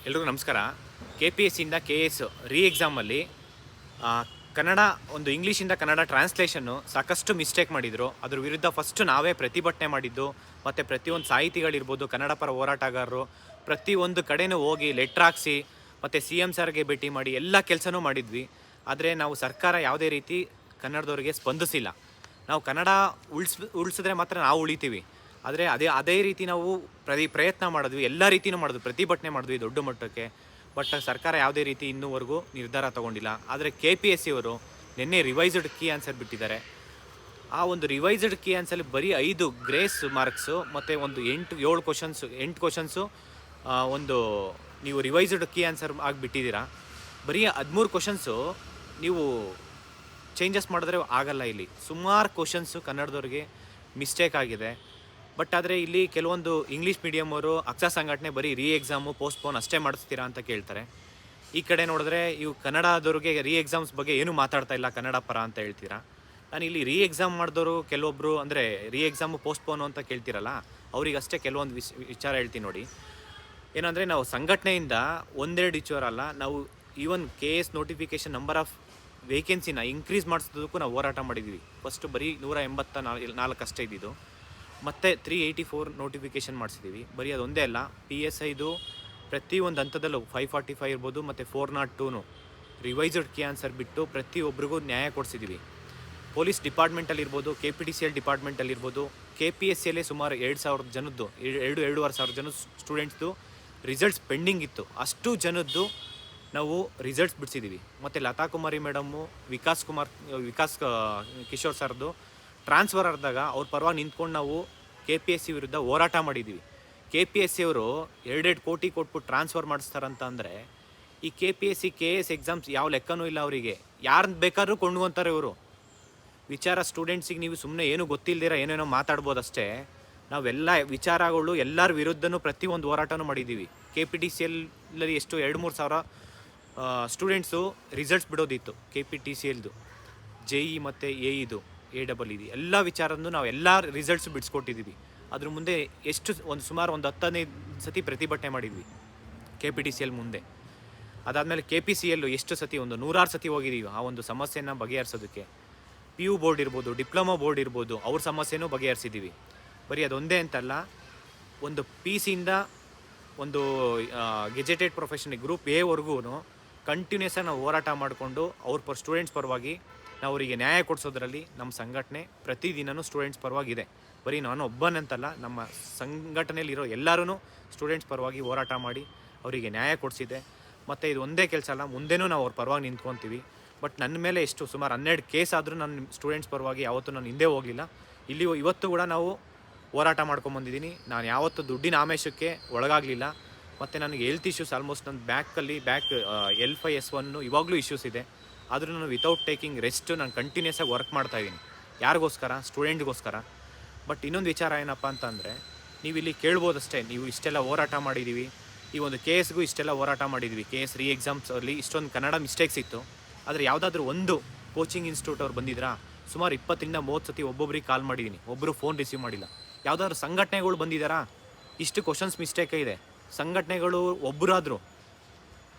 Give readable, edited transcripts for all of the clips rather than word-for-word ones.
ಎಲ್ರಿಗೂ ನಮಸ್ಕಾರ. KPSCಯಿಂದ KS ರೀ ಎಕ್ಸಾಮಲ್ಲಿ ಕನ್ನಡ ಒಂದು ಇಂಗ್ಲೀಷಿಂದ ಕನ್ನಡ ಟ್ರಾನ್ಸ್ಲೇಷನ್ನು ಸಾಕಷ್ಟು ಮಿಸ್ಟೇಕ್ ಮಾಡಿದರು. ಅದ್ರ ವಿರುದ್ಧ ಫಸ್ಟ್ ನಾವೇ ಪ್ರತಿಭಟನೆ ಮಾಡಿದ್ದು. ಮತ್ತು ಪ್ರತಿಯೊಂದು ಸಾಹಿತಿಗಳಿರ್ಬೋದು, ಕನ್ನಡ ಪರ ಹೋರಾಟಗಾರರು ಪ್ರತಿಯೊಂದು ಕಡೆನೂ ಹೋಗಿ ಲೆಟ್ರ್ ಹಾಕ್ಸಿ ಮತ್ತು CM ಸರ್ಗೆ ಭೇಟಿ ಮಾಡಿ ಎಲ್ಲ ಕೆಲಸನೂ ಮಾಡಿದ್ವಿ. ಆದರೆ ನಾವು ಸರ್ಕಾರ ಯಾವುದೇ ರೀತಿ ಕನ್ನಡದವ್ರಿಗೆ ಸ್ಪಂದಿಸಿಲ್ಲ. ನಾವು ಕನ್ನಡ ಉಳಿಸಿದ್ರೆ ಮಾತ್ರ ನಾವು ಉಳಿತೀವಿ. ಆದರೆ ಅದೇ ರೀತಿ ನಾವು ಪ್ರಯತ್ನ ಮಾಡಿದ್ವಿ, ಎಲ್ಲ ರೀತಿಯೂ ಮಾಡಿದ್ವಿ, ಪ್ರತಿಭಟನೆ ಮಾಡಿದ್ವಿ ದೊಡ್ಡ ಮಟ್ಟಕ್ಕೆ. ಬಟ್ ಸರ್ಕಾರ ಯಾವುದೇ ರೀತಿ ಇನ್ನೂವರೆಗೂ ನಿರ್ಧಾರ ತೊಗೊಂಡಿಲ್ಲ. ಆದರೆ KPSC ಅವರು ನಿನ್ನೆ ರಿವೈಸ್ಡ್ ಕೀ ಆನ್ಸರ್ ಬಿಟ್ಟಿದ್ದಾರೆ. ಆ ಒಂದು ರಿವೈಸ್ಡ್ ಕೀ ಆನ್ಸಲ್ಲಿ ಬರೀ 5 ಗ್ರೇಸ್ ಮಾರ್ಕ್ಸು ಮತ್ತು ಒಂದು 8 ಕ್ವಶನ್ಸು ಒಂದು ನೀವು ರಿವೈಸ್ಡ್ ಕೀ ಆನ್ಸರ್ ಆಗಿಬಿಟ್ಟಿದ್ದೀರಾ. ಬರೀ 13 ಕ್ವಶನ್ಸು ನೀವು ಚೇಂಜಸ್ ಮಾಡಿದ್ರೆ ಆಗಲ್ಲ. ಇಲ್ಲಿ ಸುಮಾರು ಕ್ವಶನ್ಸು ಕನ್ನಡದವ್ರಿಗೆ ಮಿಸ್ಟೇಕ್ ಆಗಿದೆ. ಬಟ್ ಆದರೆ ಇಲ್ಲಿ ಕೆಲವೊಂದು ಇಂಗ್ಲೀಷ್ ಮೀಡಿಯಮ್ ಅವರು ಅಕ್ಷಾ ಸಂಘಟನೆ ಬರೀ ರೀ ಎಕ್ಸಾಮು ಪೋಸ್ಟ್ಪೋನ್ ಅಷ್ಟೇ ಮಾಡಿಸ್ತೀರಾ ಅಂತ ಕೇಳ್ತಾರೆ. ಈ ಕಡೆ ನೋಡಿದ್ರೆ ಇವು ಕನ್ನಡದವ್ರಿಗೆ ರೀ ಎಕ್ಸಾಮ್ಸ್ ಬಗ್ಗೆ ಏನೂ ಮಾತಾಡ್ತಾ ಇಲ್ಲ, ಕನ್ನಡ ಪರ ಅಂತ ಹೇಳ್ತೀರಾ. ನಾನು ಇಲ್ಲಿ ರೀ ಎಕ್ಸಾಮ್ ಮಾಡಿದವರು ಕೆಲವೊಬ್ಬರು ಅಂದರೆ ರೀ ಎಕ್ಸಾಮು ಪೋಸ್ಟ್ಪೋನು ಅಂತ ಕೇಳ್ತಿರಲ್ಲ, ಅವರಿಗಷ್ಟೇ ಕೆಲವೊಂದು ವಿಚಾರ ಹೇಳ್ತೀನಿ ನೋಡಿ. ಏನಂದರೆ ನಾವು ಸಂಘಟನೆಯಿಂದ ಒಂದೆರಡು ವಿಚಾರ ಅಲ್ಲ, ನಾವು even KS notification number of ವೇಕೆನ್ಸಿನ ಇಂಕ್ರೀಸ್ ಮಾಡಿಸೋದಕ್ಕೂ ನಾವು ಹೋರಾಟ ಮಾಡಿದ್ವಿ. ಫಸ್ಟು ಬರೀ 184 ಅಷ್ಟೇ ಇದ್ದಿದ್ದು, ಮತ್ತು 384 ನೋಟಿಫಿಕೇಷನ್ ಮಾಡಿಸಿದ್ದೀವಿ. ಬರೀ ಅದೊಂದೇ ಅಲ್ಲ, PSIದು ಪ್ರತಿಯೊಂದು ಹಂತದಲ್ಲೂ 545 ಇರ್ಬೋದು ಮತ್ತು 402 ರಿವೈಸ್ಡ್ ಕೀ ಆನ್ಸರ್ ಬಿಟ್ಟು ಪ್ರತಿಯೊಬ್ಬರಿಗೂ ನ್ಯಾಯ ಕೊಡಿಸಿದ್ದೀವಿ. ಪೊಲೀಸ್ ಡಿಪಾರ್ಟ್ಮೆಂಟಲ್ಲಿರ್ಬೋದು, KPTCL ಡಿಪಾರ್ಟ್ಮೆಂಟಲ್ಲಿರ್ಬೋದು, KPSCಯಲ್ಲೇ ಸುಮಾರು 2,000 ಜನದ್ದು 2,500 ಜನ ಸ್ಟೂಡೆಂಟ್ಸ್ದು ರಿಸಲ್ಟ್ಸ್ ಪೆಂಡಿಂಗ್ ಇತ್ತು. ಅಷ್ಟು ಜನದ್ದು ನಾವು ರಿಸಲ್ಟ್ಸ್ ಬಿಡಿಸಿದ್ದೀವಿ. ಮತ್ತು ಲತಾ ಕುಮಾರಿ ಮೇಡಮ್ಮು, ವಿಕಾಸ್ ಕಿಶೋರ್ ಸರ್ದು ಟ್ರಾನ್ಸ್ಫರ್ ಆದಾಗ ಅವ್ರ ಪರವಾಗಿ ನಿಂತ್ಕೊಂಡು ನಾವು KPSC ವಿರುದ್ಧ ಹೋರಾಟ ಮಾಡಿದ್ದೀವಿ. KPSC ಅವರು 2 ಕೋಟಿ ಕೊಟ್ಬಿಟ್ಟು ಟ್ರಾನ್ಸ್ಫರ್ ಮಾಡಿಸ್ತಾರಂತ ಅಂದರೆ ಈ KPSC KS ಎಕ್ಸಾಮ್ಸ್ ಯಾವ ಲೆಕ್ಕನೂ ಇಲ್ಲ ಅವರಿಗೆ. ಯಾರು ಬೇಕಾದ್ರೂ ಕೊಂಡ್ಕೊತಾರೆ ಇವರು. ವಿಚಾರ ಸ್ಟೂಡೆಂಟ್ಸಿಗೆ ನೀವು ಸುಮ್ಮನೆ ಏನೂ ಗೊತ್ತಿಲ್ಲದಿರ ಏನೇನೋ ಮಾತಾಡ್ಬೋದಷ್ಟೇ. ನಾವೆಲ್ಲ ವಿಚಾರಗಳು ಎಲ್ಲರ ವಿರುದ್ಧನೂ ಪ್ರತಿಯೊಂದು ಹೋರಾಟನೂ ಮಾಡಿದ್ದೀವಿ. KPTCL ಎಷ್ಟು 2-3 ಸಾವಿರ ಸ್ಟೂಡೆಂಟ್ಸು ರಿಸಲ್ಟ್ಸ್ ಬಿಡೋದಿತ್ತು. KPTCLದು JE ಮತ್ತು AEದು AEE ಎಲ್ಲ ವಿಚಾರನೂ ನಾವು ಎಲ್ಲ ರಿಸಲ್ಟ್ಸ್ ಬಿಡಿಸ್ಕೊಟ್ಟಿದ್ದೀವಿ. ಅದ್ರ ಮುಂದೆ ಸುಮಾರು 10-15 ಸತಿ ಪ್ರತಿಭಟನೆ ಮಾಡಿದ್ವಿ KPTCL ಮುಂದೆ. ಅದಾದಮೇಲೆ KPCL ಎಷ್ಟು ಸತಿ, 100 ಸತಿ ಹೋಗಿದ್ದೀವಿ ಆ ಒಂದು ಸಮಸ್ಯೆನ ಬಗೆಹರಿಸೋದಕ್ಕೆ. PU ಬೋರ್ಡ್ ಇರ್ಬೋದು, ಡಿಪ್ಲೊಮಾ ಬೋರ್ಡ್ ಇರ್ಬೋದು, ಅವ್ರ ಸಮಸ್ಯೆನೂ ಬಗೆಹರಿಸಿದ್ದೀವಿ. ಬರೀ ಅದೊಂದೇ ಅಂತಲ್ಲ, ಒಂದು PCಯಿಂದ ಒಂದು ಗೆಜೆಟೆಡ್ ಪ್ರೊಫೆಷನ್ ಗ್ರೂಪ್ Aವರೆಗೂ ಕಂಟಿನ್ಯೂಸ್ ಆಗಿ ನಾವು ಹೋರಾಟ ಮಾಡಿಕೊಂಡು ಅವ್ರ ಸ್ಟೂಡೆಂಟ್ಸ್ ಪರವಾಗಿ ನಾವು ಅವರಿಗೆ ನ್ಯಾಯ ಕೊಡಿಸೋದ್ರಲ್ಲಿ ನಮ್ಮ ಸಂಘಟನೆ ಪ್ರತಿದಿನವೂ ಸ್ಟೂಡೆಂಟ್ಸ್ ಪರವಾಗಿದೆ. ಬರೀ ನಾನು ಒಬ್ಬನಂತಲ್ಲ, ನಮ್ಮ ಸಂಘಟನೆಯಲ್ಲಿರೋ ಎಲ್ಲರೂ ಸ್ಟೂಡೆಂಟ್ಸ್ ಪರವಾಗಿ ಹೋರಾಟ ಮಾಡಿ ಅವರಿಗೆ ನ್ಯಾಯ ಕೊಡಿಸಿದೆ. ಮತ್ತು ಇದು ಒಂದೇ ಕೆಲಸ ಅಲ್ಲ, ಮುಂದೆನೂ ನಾವು ಅವ್ರ ಪರವಾಗಿ ನಿಂತ್ಕೊತೀವಿ. ಬಟ್ ನನ್ನ ಮೇಲೆ ಸುಮಾರು 12 ಕೇಸ್ ಆದರೂ ನನ್ನ ಸ್ಟೂಡೆಂಟ್ಸ್ ಪರವಾಗಿ ಯಾವತ್ತೂ ನಾನು ಹಿಂದೆ ಹೋಗಲಿಲ್ಲ. ಇವತ್ತು ಕೂಡ ನಾವು ಹೋರಾಟ ಮಾಡ್ಕೊಂಬಂದಿದ್ದೀನಿ. ನಾನು ಯಾವತ್ತೂ ದುಡ್ಡಿನ ಆಮಿಷಕ್ಕೆ ಒಳಗಾಗಲಿಲ್ಲ. ಮತ್ತು ನನಗೆ ಹೆಲ್ತ್ ಇಶ್ಯೂಸ್ ಆಲ್ಮೋಸ್ಟ್ ನನ್ನ ಬ್ಯಾಕ್ L5S1 ಇವಾಗಲೂ ಇಶ್ಯೂಸ್ ಇದೆ. ಆದರೂ ನಾನು ವಿತೌಟ್ ಟೇಕಿಂಗ್ ರೆಸ್ಟ್ ನಾನು ಕಂಟಿನ್ಯೂಸ್ ಆಗಿ ವರ್ಕ್ ಮಾಡ್ತಾಯಿದ್ದೀನಿ. ಯಾರಿಗೋಸ್ಕರ? ಸ್ಟೂಡೆಂಟ್ಗೋಸ್ಕರ. ಬಟ್ ಇನ್ನೊಂದು ವಿಚಾರ ಏನಪ್ಪ ಅಂತಂದರೆ, ನೀವು ಇಲ್ಲಿ ಕೇಳ್ಬೋದಷ್ಟೇ, ನೀವು ಇಷ್ಟೆಲ್ಲ ಹೋರಾಟ ಮಾಡಿದ್ದೀವಿ, ಈ ಒಂದು KSಗೂ ಇಷ್ಟೆಲ್ಲ ಹೋರಾಟ ಮಾಡಿದ್ವಿ, KS ರೀ ಎಕ್ಸಾಮ್ಸಲ್ಲಿ ಇಷ್ಟೊಂದು ಕನ್ನಡ ಮಿಸ್ಟೇಕ್ಸ್ ಇತ್ತು. ಆದರೆ ಯಾವುದಾದ್ರೂ ಒಂದು ಕೋಚಿಂಗ್ ಇನ್ಸ್ಟಿಟ್ಯೂಟ್ ಅವ್ರು ಬಂದಿದ್ರಾ? ಸುಮಾರು 20-30 ಸತಿ ಒಬ್ಬೊಬ್ರಿಗೆ ಕಾಲ್ ಮಾಡಿದ್ದೀನಿ, ಒಬ್ಬರು ಫೋನ್ ರಿಸೀವ್ ಮಾಡಿಲ್ಲ. ಯಾವುದಾದ್ರೂ ಸಂಘಟನೆಗಳು ಬಂದಿದ್ದಾರಾ? ಇಷ್ಟು ಕ್ವಶನ್ಸ್ ಮಿಸ್ಟೇಕೇ ಇದೆ. ಸಂಘಟನೆಗಳು ಒಬ್ಬರಾದರೂ,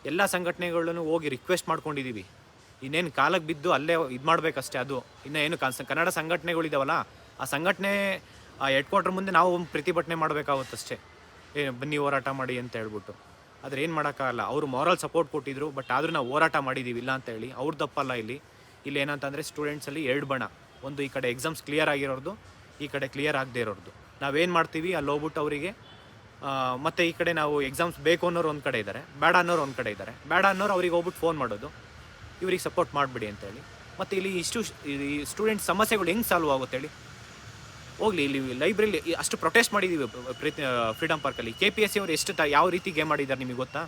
ಎಲ್ಲ ಸಂಘಟನೆಗಳನ್ನು ಹೋಗಿ ರಿಕ್ವೆಸ್ಟ್ ಮಾಡ್ಕೊಂಡಿದ್ದೀವಿ. ಇನ್ನೇನು ಕಾಲಕ್ಕೆ ಬಿದ್ದು ಅಲ್ಲೇ ಇದು ಮಾಡಬೇಕಷ್ಟೇ. ಅದು ಇನ್ನೇನು ಕನ್ನಡ ಸಂಘಟನೆಗಳಿದ್ದಾವಲ್ಲ, ಆ ಸಂಘಟನೆ ಹೆಡ್ ಕ್ವಾರ್ಟರ್ ಮುಂದೆ ನಾವು ಪ್ರತಿಭಟನೆ ಮಾಡಬೇಕಾಗುತ್ತಷ್ಟೇ. ಬನ್ನಿ ಹೋರಾಟ ಮಾಡಿ ಅಂತ ಹೇಳ್ಬಿಟ್ಟು. ಆದರೆ ಏನು ಮಾಡೋಕ್ಕಾಗಲ್ಲ. ಅವರು ಮಾರಲ್ ಸಪೋರ್ಟ್ ಕೊಟ್ಟಿದ್ರು, ಬಟ್ ಆದರೂ ನಾವು ಹೋರಾಟ ಮಾಡಿದ್ದೀವಿ ಇಲ್ಲ ಅಂತ ಹೇಳಿ. ಅವ್ರ ತಪ್ಪಲ್ಲ. ಇಲ್ಲಿ ಏನಂತಂದರೆ ಸ್ಟೂಡೆಂಟ್ಸಲ್ಲಿ 2 ಬಣ. ಒಂದು ಈ ಕಡೆ ಎಕ್ಸಾಮ್ಸ್ ಕ್ಲಿಯರ್ ಆಗಿರೋರ್ದು, ಈ ಕಡೆ ಕ್ಲಿಯರ್ ಆಗದೆ ಇರೋರ್ದು. ನಾವೇನು ಮಾಡ್ತೀವಿ, ಅಲ್ಲಿ ಹೋಗ್ಬಿಟ್ಟು ಅವರಿಗೆ ಮತ್ತು ಈ ಕಡೆ ನಾವು ಎಕ್ಸಾಮ್ಸ್ ಬೇಕು ಅನ್ನೋರು ಒಂದು ಕಡೆ ಇದ್ದಾರೆ, ಬೇಡ ಅನ್ನೋರು ಒಂದು ಕಡೆ ಇದ್ದಾರೆ. ಬೇಡ ಅನ್ನೋರು ಅವ್ರಿಗೆ ಹೋಗ್ಬಿಟ್ಟು ಫೋನ್ ಮಾಡೋದು, ಇವ್ರಿಗೆ ಸಪೋರ್ಟ್ ಮಾಡಿಬಿಡಿ ಅಂತೇಳಿ. ಮತ್ತು ಇಲ್ಲಿ ಈ ಸ್ಟೂಡೆಂಟ್ ಸಮಸ್ಯೆಗಳು ಹೆಂಗೆ ಸಾಲ್ವ್ ಆಗುತ್ತೆ ಹೇಳಿ? ಹೋಗಲಿ, ಇಲ್ಲಿ ಲೈಬ್ರರಿಲಿ ಅಷ್ಟು ಪ್ರೊಟೆಸ್ಟ್ ಮಾಡಿದ್ದೀವಿ ಫ್ರೀಡಮ್ ಪಾರ್ಕಲ್ಲಿ. KPSC ಅವರು ಯಾವ ರೀತಿ ಗೇಮ್ ಮಾಡಿದ್ದಾರೆ ನಿಮಗೆ ಗೊತ್ತಾ?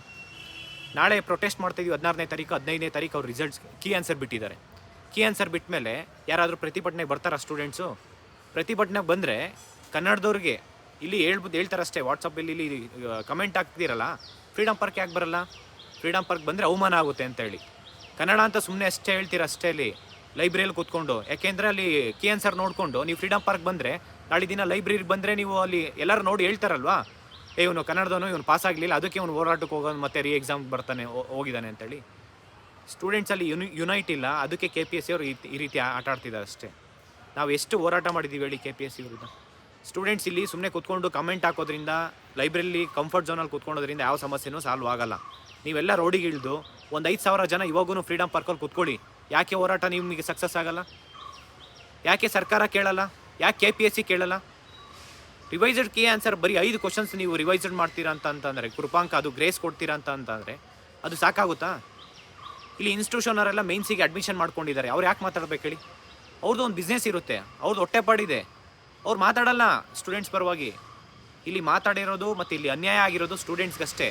ನಾಳೆ ಪ್ರೊಟೆಸ್ಟ್ ಮಾಡ್ತಾಯಿದ್ದೀವಿ 16ನೇ ತಾರೀಕು 15ನೇ ತಾರೀಕು ಅವ್ರು ರಿಸಲ್ಟ್ಸ್ ಕೀ ಆನ್ಸರ್ ಬಿಟ್ಟಿದ್ದಾರೆ. ಕೀ ಆನ್ಸರ್ ಬಿಟ್ಟ ಮೇಲೆ ಯಾರಾದರೂ ಪ್ರತಿಭಟನೆಗೆ ಬರ್ತಾರಾ ಸ್ಟೂಡೆಂಟ್ಸು? ಪ್ರತಿಭಟನೆಗೆ ಬಂದರೆ ಕನ್ನಡದವ್ರಿಗೆ ಇಲ್ಲಿ ಹೇಳ್ತಾರಷ್ಟೇ. ವಾಟ್ಸಪ್ಪಲ್ಲಿ ಇಲ್ಲಿ ಕಮೆಂಟ್ ಹಾಕ್ತಿರಲ್ಲ, ಫ್ರೀಡಮ್ ಪಾರ್ಕ್ ಯಾಕೆ ಬರಲ್ಲ? ಫ್ರೀಡಮ್ ಪಾರ್ಕ್ ಬಂದರೆ ಅವಮಾನ ಆಗುತ್ತೆ ಅಂತ ಹೇಳಿ. ಕನ್ನಡ ಅಂತ ಸುಮ್ಮನೆ ಅಷ್ಟೇ ಹೇಳ್ತೀರ ಅಷ್ಟೇ ಅಲ್ಲಿ ಲೈಬ್ರರಿಯಲ್ಲಿ ಕೂತ್ಕೊಂಡು. ಯಾಕೆಂದರೆ ಅಲ್ಲಿ ಕೀ ಆನ್ಸರ್ ನೋಡಿಕೊಂಡು ನೀವು ಫ್ರೀಡಮ್ ಪಾರ್ಕ್ ಬಂದರೆ, ನಾಳೆ ದಿನ ಲೈಬ್ರರಿಗೆ ಬಂದರೆ ನೀವು ಅಲ್ಲಿ ಎಲ್ಲರೂ ನೋಡಿ ಹೇಳ್ತಾರಲ್ವಾ, ಇವನು ಕನ್ನಡದವನು, ಇವನು ಪಾಸ್ ಆಗಲಿಲ್ಲ, ಅದಕ್ಕೆ ಇವನು ಹೋರಾಟಕ್ಕೆ ಹೋಗೋದು ಮತ್ತೆ ರೀ ಎಕ್ಸಾಮ್ ಬರ್ತಾನೆ ಹೋಗಿದ್ದಾನೆ ಅಂತೇಳಿ. ಸ್ಟೂಡೆಂಟ್ಸಲ್ಲಿ ಯುನೈಟ್ ಇಲ್ಲ, ಅದಕ್ಕೆ KPSC ಅವರು ಈ ರೀತಿ ಆಟ ಆಡ್ತಿದ್ದಾರೆ ಅಷ್ಟೇ. ನಾವು ಎಷ್ಟು ಹೋರಾಟ ಮಾಡಿದ್ದೀವಿ ಹೇಳಿ KPSC ವಿರುದ್ಧ. ಸ್ಟೂಡೆಂಟ್ಸ್ ಇಲ್ಲಿ ಸುಮ್ಮನೆ ಕೂತ್ಕೊಂಡು ಕಮೆಂಟ್ ಹಾಕೋದ್ರಿಂದ, ಲೈಬ್ರರಿಲಿ ಕಂಫರ್ಟ್ ಝೋನಲ್ಲಿ ಕೂತ್ಕೊಳ್ಳೋದ್ರಿಂದ ಯಾವ ಸಮಸ್ಯೆನೂ ಸಾಲ್ವ್ ಆಗಲ್ಲ. ನೀವೆಲ್ಲ ರೋಡಿಗೆ ಇಳಿದು ಒಂದು 5,000 ಜನ ಇವಾಗೂ ಫ್ರೀಡಮ್ ಪಾರ್ಕಲ್ಲಿ ಕೂತ್ಕೊಳ್ಳಿ. ಯಾಕೆ ಹೋರಾಟ ನಿಮಗೆ ಸಕ್ಸಸ್ ಆಗಲ್ಲ? ಯಾಕೆ ಸರ್ಕಾರ ಕೇಳಲ್ಲ? ಯಾಕೆ KPSC ಕೇಳಲ್ಲ? ರಿವೈಸ್ಡ್ ಕೀ ಆನ್ಸರ್ ಬರೀ 5 ಕ್ವಶನ್ಸ್ ನೀವು ರಿವೈಸ್ಡ್ ಮಾಡ್ತೀರಾ ಅಂತಂದರೆ, ಕೃಪಾಂಕ ಅದು ಗ್ರೇಸ್ ಕೊಡ್ತೀರಾ ಅಂತಂದರೆ ಅದು ಸಾಕಾಗುತ್ತಾ? ಇಲ್ಲಿ ಇನ್ಸ್ಟಿಟ್ಯೂಷನವರೆಲ್ಲ ಮೇನ್ಸಿಗೆ ಅಡ್ಮಿಷನ್ ಮಾಡ್ಕೊಂಡಿದ್ದಾರೆ, ಅವ್ರು ಯಾಕೆ ಮಾತಾಡ್ಬೇಕು ಹೇಳಿ? ಅವ್ರದ್ದು ಒಂದು ಬಿಸ್ನೆಸ್ ಇರುತ್ತೆ, ಅವ್ರದ್ದು ಹೊಟ್ಟೆಪಾಡಿದೆ, ಅವ್ರು ಮಾತಾಡಲ್ಲ ಸ್ಟೂಡೆಂಟ್ಸ್ ಪರವಾಗಿ. ಇಲ್ಲಿ ಮಾತಾಡಿರೋದು ಮತ್ತು ಇಲ್ಲಿ ಅನ್ಯಾಯ ಆಗಿರೋದು ಸ್ಟೂಡೆಂಟ್ಸ್ಗಷ್ಟೇ.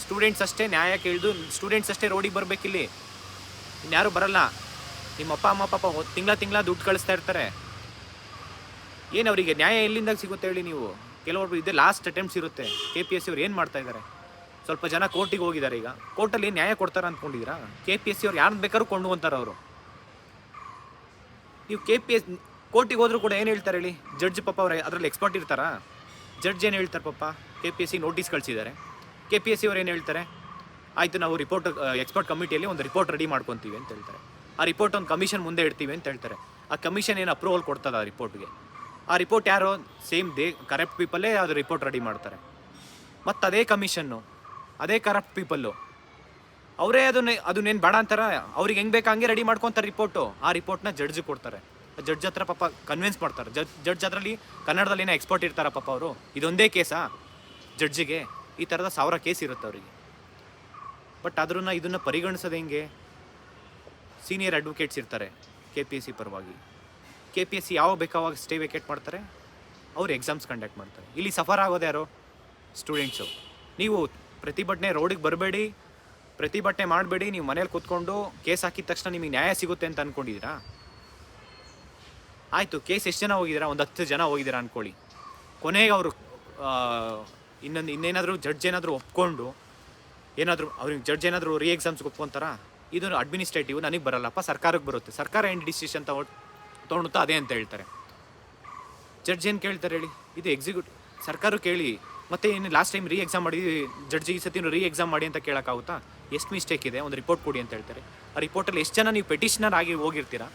ಸ್ಟೂಡೆಂಟ್ಸ್ ಅಷ್ಟೇ ನ್ಯಾಯ ಕೇಳಿದು, ಸ್ಟೂಡೆಂಟ್ಸ್ ಅಷ್ಟೇ ರೋಡಿಗೆ ಬರಬೇಕಿಲ್ಲಿ, ಇನ್ಯಾರು ಬರಲ್ಲ. ನಿಮ್ಮ ಅಪ್ಪ ಅಮ್ಮ ಪಾಪ ತಿಂಗಳ ದುಡ್ಡು ಕಳಿಸ್ತಾ ಇರ್ತಾರೆ. ಏನು ಅವರಿಗೆ ನ್ಯಾಯ ಎಲ್ಲಿಂದ ಸಿಗುತ್ತೆ ಹೇಳಿ ನೀವು? ಕೆಲವೊಬ್ರು ಇದೆ ಲಾಸ್ಟ್ ಅಟೆಂಪ್ಟ್ಸ್ ಇರುತ್ತೆ. KPSC ಅವ್ರು ಏನು ಮಾಡ್ತಾ ಇದ್ದಾರೆ? ಸ್ವಲ್ಪ ಜನ ಕೋರ್ಟಿಗೆ ಹೋಗಿದ್ದಾರೆ. ಈಗ ಕೋರ್ಟಲ್ಲಿ ನ್ಯಾಯ ಕೊಡ್ತಾರೆ ಅಂದ್ಕೊಂಡಿದ್ದೀರಾ? KPSC ಅವ್ರು ಯಾರನ್ನ ಬೇಕಾದ್ರೂ ಕೊಂಡ್ಕೊಂತಾರೆ ಅವರು. ನೀವು ಕೋರ್ಟಿಗೆ ಹೋದ್ರೂ ಕೂಡ ಏನು ಹೇಳ್ತಾರೆ ಹೇಳಿ? ಜಡ್ಜ್ ಪಾಪ ಅವ್ರು ಅದರಲ್ಲಿ ಎಕ್ಸ್ಪರ್ಟ್ ಇರ್ತಾರಾ? ಜಡ್ಜ್ ಏನು ಹೇಳ್ತಾರೆ? ಪಾಪ KPSC ನೋಟಿಸ್ ಕಳಿಸಿದ್ದಾರೆ. KPSC ಅವ್ರು ಏನು ಹೇಳ್ತಾರೆ? ಆಯಿತು, ನಾವು ರಿಪೋರ್ಟ್ ಎಕ್ಸ್ಪರ್ಟ್ ಕಮಿಟಿಯಲ್ಲಿ ಒಂದು ರಿಪೋರ್ಟ್ ರೆಡಿ ಮಾಡ್ಕೊತೀವಿ ಅಂತ ಹೇಳ್ತಾರೆ. ಆ ರಿಪೋರ್ಟ್ ಒಂದು ಕಮಿಷನ್ ಮುಂದೆ ಇಡ್ತೀವಿ ಅಂತ ಹೇಳ್ತಾರೆ. ಆ ಕಮಿಷನ್ ಏನು ಅಪ್ರೂವಲ್ ಕೊಡ್ತದೆ ಆ ರಿಪೋರ್ಟ್ಗೆ? ಆ ರಿಪೋರ್ಟ್ ಯಾರೋ ಸೇಮ್ ಕರಪ್ಟ್ ಪೀಪಲ್ಲೇ ಅದು ರಿಪೋರ್ಟ್ ರೆಡಿ ಮಾಡ್ತಾರೆ. ಮತ್ತು ಅದೇ ಕಮಿಷನ್ನು, ಅದೇ ಕರಪ್ಟ್ ಪೀಪಲ್ಲು ಅವರೇ ಅದನ್ನೇನು ಬೇಡ ಅಂತಾರ, ಅವ್ರಿಗೆ ಹೆಂಗೆ ಬೇಕು ಹಂಗೆ ರೆಡಿ ಮಾಡ್ಕೊತಾರೆ ರಿಪೋರ್ಟು. ಆ ರಿಪೋರ್ಟ್ನ ಜಡ್ಜಿಗೆ ಕೊಡ್ತಾರೆ. ಜಡ್ಜ್ ಹತ್ರ ಪಾಪ ಕನ್ವಿನ್ಸ್ ಮಾಡ್ತಾರೆ. ಜಡ್ಜ್ ಅದರಲ್ಲಿ ಕನ್ನಡದಲ್ಲಿ ಏನೋ ಎಕ್ಸ್ಪರ್ಟ್ ಇರ್ತಾರ ಪಾಪ ಅವರು. ಇದೊಂದೇ ಕೇಸಾ ಜಡ್ಜಿಗೆ? ಈ ಥರದ 1000 ಕೇಸ್ ಇರುತ್ತೆ ಅವರಿಗೆ. ಬಟ್ ಇದನ್ನು ಪರಿಗಣಿಸೋದು ಹೆಂಗೆ? ಸೀನಿಯರ್ ಅಡ್ವೊಕೇಟ್ಸ್ ಇರ್ತಾರೆ KPSC ಪರವಾಗಿ. KPSC ಯಾವಾಗ ಬೇಕಾವಾಗ ಸ್ಟೇ ವೇಕೇಟ್ ಮಾಡ್ತಾರೆ, ಅವ್ರು ಎಕ್ಸಾಮ್ಸ್ ಕಂಡಕ್ಟ್ ಮಾಡ್ತಾರೆ. ಇಲ್ಲಿ ಸಫರ್ ಆಗೋದು ಯಾರು? ಸ್ಟೂಡೆಂಟ್ಸು. ನೀವು ಪ್ರತಿಭಟನೆ ರೋಡಿಗೆ ಬರಬೇಡಿ, ಪ್ರತಿಭಟನೆ ಮಾಡಬೇಡಿ, ನೀವು ಮನೇಲಿ ಕೂತ್ಕೊಂಡು ಕೇಸ್ ಹಾಕಿದ ತಕ್ಷಣ ನಿಮಗೆ ನ್ಯಾಯ ಸಿಗುತ್ತೆ ಅಂತ ಅಂದ್ಕೊಂಡಿದ್ದೀರಾ? ಆಯಿತು, ಕೇಸ್ ಎಷ್ಟು ಜನ ಹೋಗಿದ್ದೀರಾ? ಒಂದು 10 ಜನ ಹೋಗಿದ್ದೀರಾ ಅಂದ್ಕೊಳ್ಳಿ. ಕೊನೆಗೆ ಅವರು ಇನ್ನೇನಾದರೂ ಜಡ್ಜ್ ಏನಾದರೂ ಒಪ್ಕೊಂಡು ಏನಾದರೂ ಅವ್ರಿಗೆ ಜಡ್ಜ್ ಏನಾದರೂ ರೀ ಎಕ್ಸಾಮ್ಸ್ಗೆ ಒಪ್ಕೊತಾರಾ? ಇದು ಅಡ್ಮಿನಿಸ್ಟ್ರೇಟಿವ್, ನನಗೆ ಬರಲ್ಲಪ್ಪ, ಸರ್ಕಾರಕ್ಕೆ ಬರುತ್ತೆ, ಸರ್ಕಾರ ಏನು ಡಿಸಿಷನ್ ತೊಗೊಳುತ್ತೋ ಅದೇ ಅಂತ ಹೇಳ್ತಾರೆ. ಜಡ್ಜ್ ಏನು ಕೇಳ್ತಾರೆ ಹೇಳಿ? ಇದು ಎಕ್ಸಿಕ್ಯೂಟಿವ್. ಸರ್ಕಾರ ಕೇಳಿ. ಮತ್ತು ಏನು ಲಾಸ್ಟ್ ಟೈಮ್ ರೀ ಎಕ್ಸಾಮ್ ಮಾಡಿ ಜಡ್ಜ್ ಈ ಸತಿ ರೀ ಎಕ್ಸಾಮ್ ಮಾಡಿ ಅಂತ ಕೇಳೋಕ್ಕಾಗುತ್ತಾ? ಎಷ್ಟು ಮಿಸ್ಟೇಕ್ ಇದೆ, ಒಂದು ರಿಪೋರ್ಟ್ ಕೊಡಿ ಅಂತ ಹೇಳ್ತಾರೆ. ಆ ರಿಪೋರ್ಟಲ್ಲಿ ಎಷ್ಟು ಜನ ನೀವು ಪೆಟಿಷನರ್ ಆಗಿ ಹೋಗಿರ್ತೀರಾ?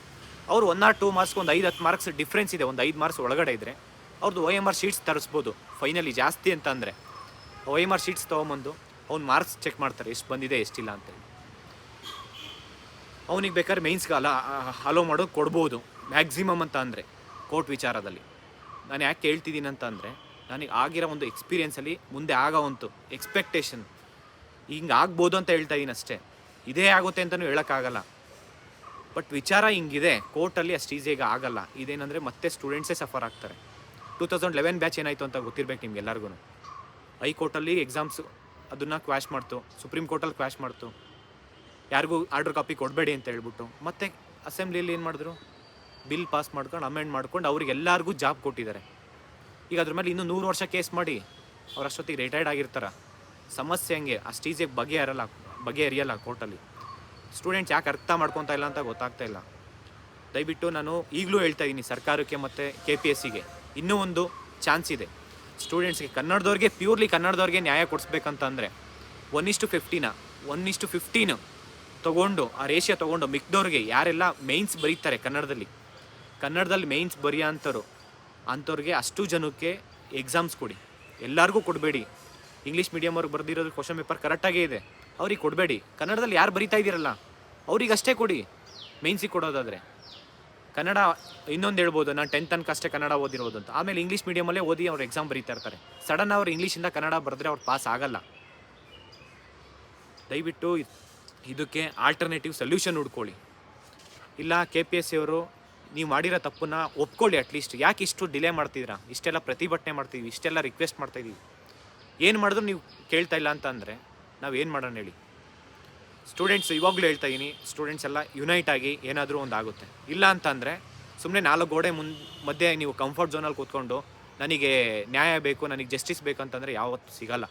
ಅವರು 1 or 2 ಮಾರ್ಕ್ಸ್ಗೆ ಒಂದು 5-10 ಮಾರ್ಕ್ಸ್ ಡಿಫ್ರೆನ್ಸ್ ಇದೆ, ಒಂದು 5 ಮಾರ್ಕ್ಸ್ ಒಳಗಡೆ ಇದ್ದರೆ ಅವ್ರದ್ದು OMR ಶೀಟ್ಸ್ ತರಿಸ್ಬೋದು. ಫೈನಲಿ ಜಾಸ್ತಿ ಅಂತ ಅಂದರೆ OMR ಶೀಟ್ಸ್ ತೊಗೊಂಬಂದು ಅವ್ನು ಮಾರ್ಕ್ಸ್ ಚೆಕ್ ಮಾಡ್ತಾರೆ, ಎಷ್ಟು ಬಂದಿದೆ ಎಷ್ಟಿಲ್ಲ ಅಂತೇಳಿ. ಅವನಿಗೆ ಬೇಕಾದ್ರೆ ಮೇನ್ಸ್ಗೆ ಅಲೋ ಮಾಡೋದು ಕೊಡ್ಬೋದು ಮ್ಯಾಕ್ಸಿಮಮ್ ಅಂತ ಅಂದರೆ ಕೋರ್ಟ್ ವಿಚಾರದಲ್ಲಿ. ನಾನು ಯಾಕೆ ಹೇಳ್ತಿದ್ದೀನಿ ಅಂತ ಅಂದರೆ, ನನಗೆ ಆಗಿರೋ ಒಂದು ಎಕ್ಸ್ಪೀರಿಯೆನ್ಸಲ್ಲಿ ಮುಂದೆ ಆಗೋವಂತು ಎಕ್ಸ್ಪೆಕ್ಟೇಷನ್ ಹಿಂಗೆ ಆಗ್ಬೋದು ಅಂತ ಹೇಳ್ತಾ ಇದ್ದೀನಿ ಅಷ್ಟೇ. ಇದೇ ಆಗುತ್ತೆ ಅಂತಲೂ ಹೇಳೋಕ್ಕಾಗಲ್ಲ. ಬಟ್ ವಿಚಾರ ಹಿಂಗಿದೆ, ಕೋರ್ಟಲ್ಲಿ ಅಷ್ಟು ಈಸಿಯಾಗಿ ಆಗಲ್ಲ. ಇದೇನಂದರೆ ಮತ್ತೆ ಸ್ಟೂಡೆಂಟ್ಸೇ ಸಫರ್ ಆಗ್ತಾರೆ. 2011 ಬ್ಯಾಚ್ ಏನಾಯಿತು ಅಂತ ಗೊತ್ತಿರಬೇಕು ನಿಮ್ಗೆಲ್ಲರಿಗೂ. ಹೈಕೋರ್ಟಲ್ಲಿ ಎಕ್ಸಾಮ್ಸು ಅದನ್ನು ಕ್ವ್ಯಾಶ್ ಮಾಡ್ತು, ಸುಪ್ರೀಂ ಕೋರ್ಟಲ್ಲಿ ಕ್ವ್ಯಾಶ್ ಮಾಡ್ತು, ಯಾರಿಗೂ ಆರ್ಡರ್ ಕಾಪಿ ಕೊಡಬೇಡಿ ಅಂತ ಹೇಳ್ಬಿಟ್ಟು. ಮತ್ತು ಅಸೆಂಬ್ಲಿಯಲ್ಲಿ ಏನು ಮಾಡಿದ್ರು? ಬಿಲ್ ಪಾಸ್ ಮಾಡ್ಕೊಂಡು ಅಮೆಂಡ್ ಮಾಡ್ಕೊಂಡು ಅವ್ರಿಗೆಲ್ಲರಿಗೂ ಜಾಬ್ ಕೊಟ್ಟಿದ್ದಾರೆ. ಈಗ ಅದ್ರ ಮೇಲೆ ಇನ್ನೂ 100 ವರ್ಷ ಕೇಸ್ ಮಾಡಿ ಅವ್ರು ಅಷ್ಟೊತ್ತಿಗೆ ರಿಟೈರ್ಡ್ ಆಗಿರ್ತಾರೆ. ಸಮಸ್ಯೆ ಹಂಗೆ ಅಷ್ಟು ಈಸಿಯಾಗಿ ಬಗೆಹರಿಯಲ್ಲ ಕೋರ್ಟಲ್ಲಿ. ಸ್ಟೂಡೆಂಟ್ಸ್ ಯಾಕೆ ಅರ್ಥ ಮಾಡ್ಕೊತಾ ಇಲ್ಲ ಅಂತ ಗೊತ್ತಾಗ್ತಾ ಇಲ್ಲ. ದಯವಿಟ್ಟು ನಾನು ಈಗಲೂ ಹೇಳ್ತಾ ಇದ್ದೀನಿ ಸರ್ಕಾರಕ್ಕೆ ಮತ್ತು KPSCಗೆ, ಇನ್ನೂ ಒಂದು ಚಾನ್ಸ್ ಇದೆ. ಸ್ಟೂಡೆಂಟ್ಸ್ಗೆ ಕನ್ನಡದವ್ರಿಗೆ, ಪ್ಯೂರ್ಲಿ ಕನ್ನಡದವ್ರಿಗೆ ನ್ಯಾಯ ಕೊಡಿಸ್ಬೇಕಂತಂದರೆ 1:15 ತೊಗೊಂಡು ಆ ರೇಷಿಯೋ ತೊಗೊಂಡು ಮಿಕ್ದವ್ರಿಗೆ ಯಾರೆಲ್ಲ ಮೇಯ್ನ್ಸ್ ಬರೀತಾರೆ ಕನ್ನಡದಲ್ಲಿ ಮೇಯ್ನ್ಸ್ ಬರೆಯೋ ಅಂಥವ್ರಿಗೆ ಅಷ್ಟು ಜನಕ್ಕೆ ಎಕ್ಸಾಮ್ಸ್ ಕೊಡಿ. ಎಲ್ಲರಿಗೂ ಕೊಡಬೇಡಿ. ಇಂಗ್ಲೀಷ್ ಮೀಡಿಯಮ್ ಅವ್ರಿಗೆ ಬರೆದಿರೋದು ಕ್ವಶನ್ ಪೇಪರ್ ಕರೆಕ್ಟಾಗೇ ಇದೆ, ಅವ್ರಿಗೆ ಕೊಡಬೇಡಿ. ಕನ್ನಡದಲ್ಲಿ ಯಾರು ಬರೀತಾ ಇದ್ದೀರಲ್ಲ ಅವ್ರಿಗೆ ಅಷ್ಟೇ ಕೊಡಿ ಮೇಯ್ನ್ಸಿಗೆ ಕೊಡೋದಾದರೆ. ಕನ್ನಡ ಇನ್ನೊಂದು ಹೇಳ್ಬೋದು, ನಾನು 10th ತನಕ ಅಷ್ಟೇ ಕನ್ನಡ ಓದಿರೋದು ಅಂತ. ಆಮೇಲೆ ಇಂಗ್ಲೀಷ್ ಮೀಡಿಯಮಲ್ಲೇ ಓದಿ ಅವ್ರು ಎಕ್ಸಾಮ್ ಬರೀತಾ ಇರ್ತಾರೆ. ಸಡನ್ ಅವ್ರು ಇಂಗ್ಲೀಷಿಂದ ಕನ್ನಡ ಬರೆದ್ರೆ ಅವ್ರು ಪಾಸ್ ಆಗಲ್ಲ. ದಯವಿಟ್ಟು ಇದಕ್ಕೆ ಆಲ್ಟರ್ನೇಟಿವ್ ಸೊಲ್ಯೂಷನ್ ಹುಡ್ಕೊಳ್ಳಿ. ಇಲ್ಲ KPSC ಅವರು ನೀವು ಮಾಡಿರೋ ತಪ್ಪನ್ನ ಒಪ್ಕೊಳ್ಳಿ ಅಟ್ಲೀಸ್ಟ್. ಯಾಕೆ ಇಷ್ಟು ಡಿಲೇ ಮಾಡ್ತಿದ್ದೀರಾ? ಇಷ್ಟೆಲ್ಲ ಪ್ರತಿಭಟನೆ ಮಾಡ್ತಿದ್ದೀವಿ, ಇಷ್ಟೆಲ್ಲ ರಿಕ್ವೆಸ್ಟ್ ಮಾಡ್ತಾಯಿದ್ದೀವಿ, ಏನು ಮಾಡಿದ್ರು ನೀವು ಕೇಳ್ತಾ ಇಲ್ಲ ಅಂತ ಅಂದರೆ ನಾವು ಏನು ಮಾಡೋಣ ಹೇಳಿ? ಸ್ಟೂಡೆಂಟ್ಸ್ ಇವಾಗಲೂ ಹೇಳ್ತಾ ಇದ್ದೀನಿ, ಸ್ಟೂಡೆಂಟ್ಸ್ ಎಲ್ಲ ಯುನೈಟ್ ಆಗಿ ಏನಾದರೂ ಒಂದು ಆಗುತ್ತೆ. ಇಲ್ಲ ಅಂತಂದರೆ ಸುಮ್ಮನೆ 4 ಗೋಡೆ ಮಧ್ಯೆ ನೀವು ಕಂಫರ್ಟ್ ಝೋನಲ್ಲಿ ಕೂತ್ಕೊಂಡು ನನಗೆ ನ್ಯಾಯ ಬೇಕು, ನನಗೆ ಜಸ್ಟಿಸ್ ಬೇಕು ಅಂತಂದರೆ ಯಾವತ್ತೂ ಸಿಗಲ್ಲ.